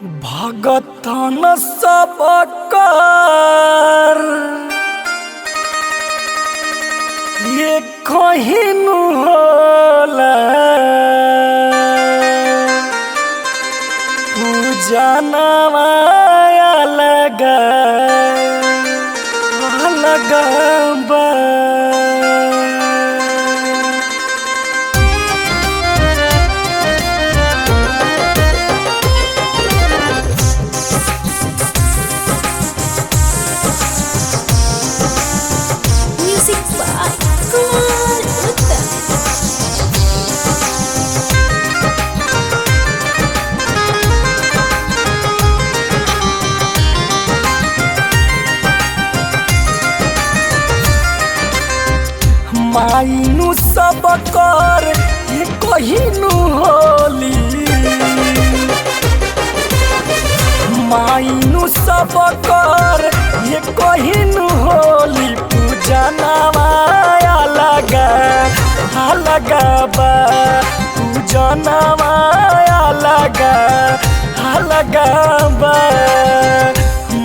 भगतन सब कर ये कहिनु होला पूजनवा अलग अलग बा। माइनु सब कर ये कहिनु होली, माइनु सब कर ये कहिनु होली पूजनवा अलग अलग बा, पूजनवा अलग अलग बा।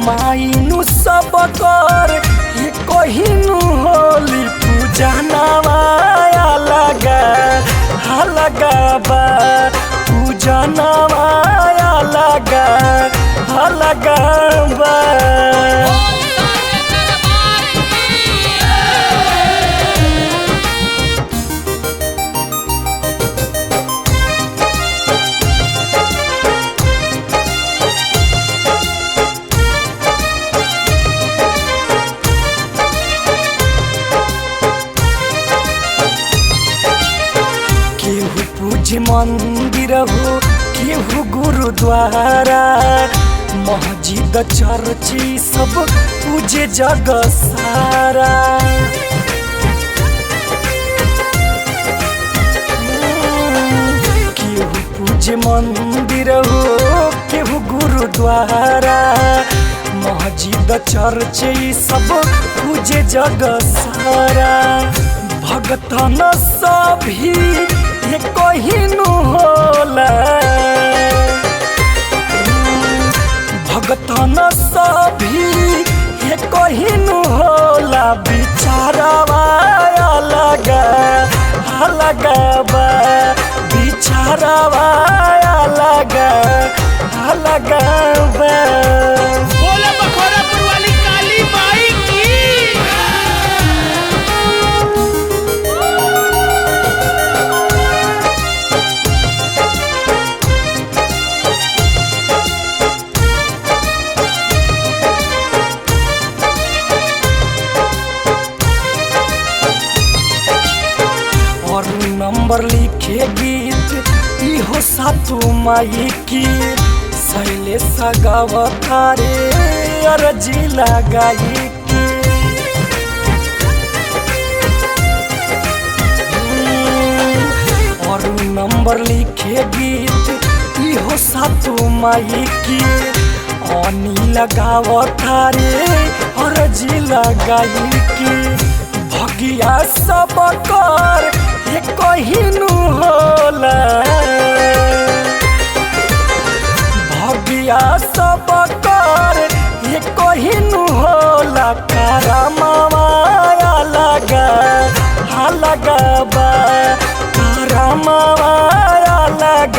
माइनु सब कर ये कहिनु होली पूजनवा अलग अलग बा, पूजनवा अलग अलग बा। पूज मंदिर हो केहू गुरुद्वारा, मस्जिद चर्ची सब पूजे जग सारा। केहू पूज मंदिर हो केहू गुरुद्वारा, मस्जिद चर्ची सब पूजे जग सारा। भगतन सभी ये कहिनु होला, भगतन सभी ये कहिनु होला बिचारवा अलग अलग बा, बिचारवा अलग अलग बा। बोला बखोरापुर वाली काली माई की। और नंबर लिखे गीत इहो सातु माई की, सैले सगावतारे अर्जी लगाई की। और नंबर लिखे गीत इहो सातु माई की, अनी लगावतारे अर्जी लगाई की। भगिया सब कर ये कहिनु होला, भगिया सब कर ये कहिनु होला करमवा अलग अलग बा, करमवा अलग